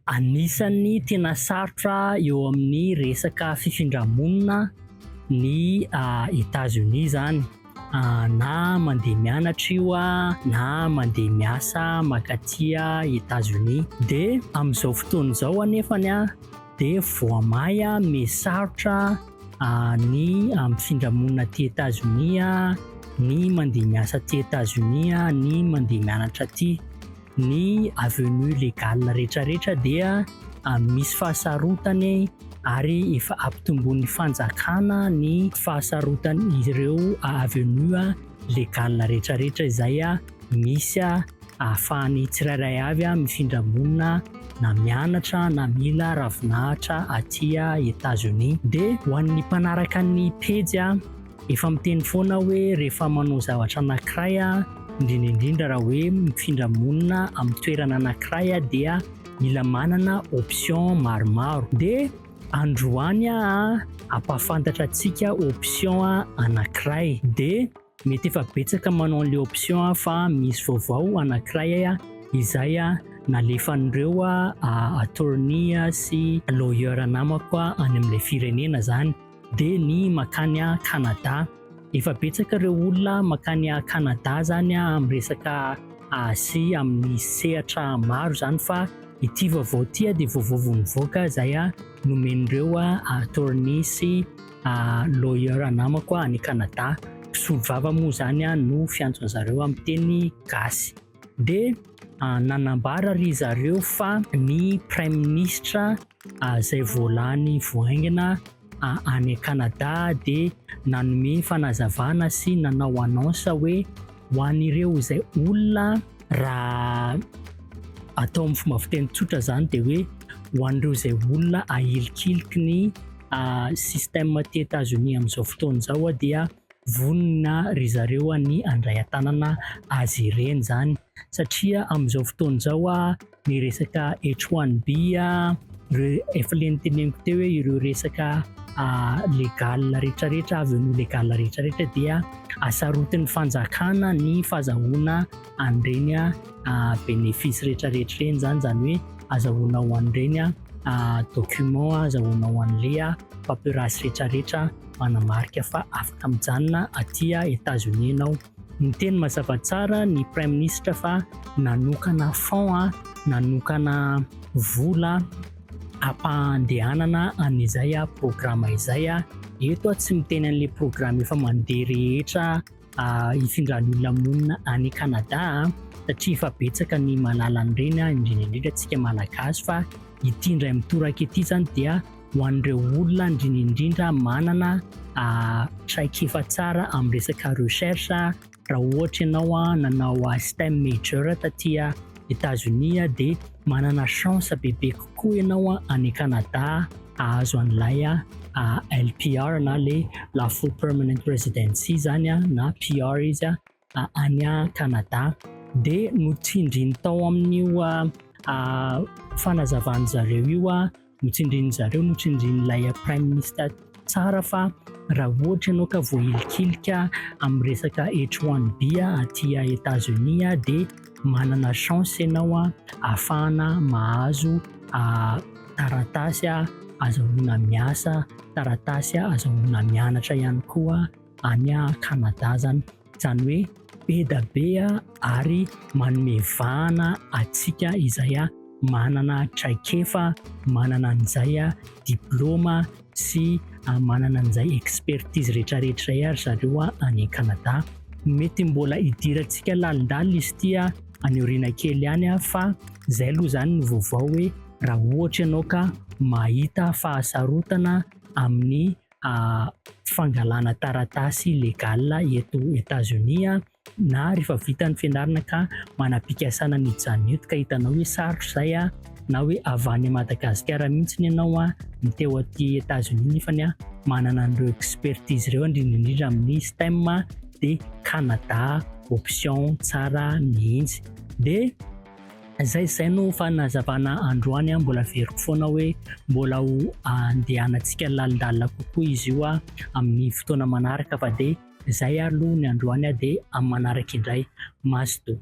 Anisan'ny tena sarotra eo amin'ny resaka fifindramonina ny Etazonia zany, na mandeha mianatra io na mandeha miasa makaty Etazonia. De amin'izao fotoana izao anefany de voamay misarotra ny mifindra-monina ty Etazonia, ny mandeha miasa ty Etazonia, ny mandeha mianatra ty. Ny avenue légale rehetrarehetra dia misy fahasarotany ary efa ampitomboan'ny fanjakana ny fahasarotany ireo avenue légale rehetrarehetra izay misy ahafahany tsirairay avy mifindra-monina na mianatra na mila ravinahitra aty Etazonia. De ho an'ny mpanaraka ny pejy efa miteny foana hoe rehefa manao zavatra anankiray indrindra raha hoe mifindra-monina amin'ny toerana anankiray dia mila manana option maromaro. De androany ampahafantatra antsika option anankiray. De mety efa betsaka manao an'ilay option fa misy vaovao anankiray izay nalefan'ireo attorney sy lawyer namako any amin'ilay firenena zany, de ny makany Canada. Efa betsaka ireo olona makany Canada zany amin'ny resaka sy amin'ny sehatra maro zany, fa ity vaovao ty de vaovao nivoaka izay nomen'ireo attorney sy lawyer namako any Canada. Mpisolovava moa zany no fiantson'zareo amin'ny teny gasy. De nanambara ry zareo fa ny prime ministre izay voalany voaingana any Canada de nanome fanazavana sy nanao annonce hoe ho an'ireo izay olona, raha atao amin'ny fomba fiteny tsotra zany de hoe ho an'ireo izay olona ahilikiliky ny système ty Etazonia amin'izao fotoana izao dia vonina ry zareo ny andray an-tanana azy ireny zany, satria amin'izao fotoana izao ny resaka H1B efa le niteneniko teo hoe ireo resaka légale rehetrarehetra, avenue légale rehetrarehetra dia asarotin'ny fanjakana ny fahazahoana an'ireny bénéfice rehetrarehetra reny zany, zany hoe azahoana ho an'ireny document, azahoana ho an'le paperazy rehetrarehetra manamarika fa afaka mijanona aty Etazonia ianao. Niteny mazava tsara ny prime ministre fa nanokana fond, nanokana vola ampandehanana an'izay programme izay. Eto tsy miteny an'le programme efa mandeha rehetra ifindran'olona monina any Canada, satria efa betsaka ny malala an'ireny indrindra antsika malagasy, fa ity indray mitoraka ity zany dia ho an'ireo olona indrindra manana traikefa tsara amin'ny resaka recherche. Raha ohatra ianao nanao STEM major taty Etazonia de manana chance bebe kokoa ianao any Canada ahazo an'ilay LPR na la full permanent residency zany na PR izy any Canada. De notsindriny tao amin'io fanazavan'ny zareo io, notsindriny zareo, notsindrin'ilay prime ministre tsara fa raha ohatra ianao ka voahilikilika amin'ny resaka H1B aty Etazonia de manana chance ianao ahafahana mahazo taratasy azahoana miasa, taratasy azahoana mianatra ihany koa any Canada zany. Zany hoe be da be ary manome vahana atsika izay manana traikefa, manana an'izay diplôma sy manana an'izay expertise rehetrarehetra ry zareo any Canada. Mety mbola idirantsika lalindalina izy ty any aoriana kely any, fa zay aloha zany ny vaovao hoe raha ohatra ianao ka mahita fahasarotana amin'ny fangalana taratasy légale eto Etazonia, na rehefa vita ny fianarana ka manam-pikasana nijanioty ka hitanao hoe sarotra zay na hoe avy any Madagasikara mihitsy ianao ny teo aty Etazonia nefany manana an'ireo expertise ireo indrindra amin'ny STEM de Canada option tsara mihitsy. De zay no fanazavana androany, mbola veriko foana hoe mbola ho andehanantsika lalindalina kokoa izy io amin'ny fotoana manaraka, fa de zay aloha ny androany de amin'ny manaraka indray maso to.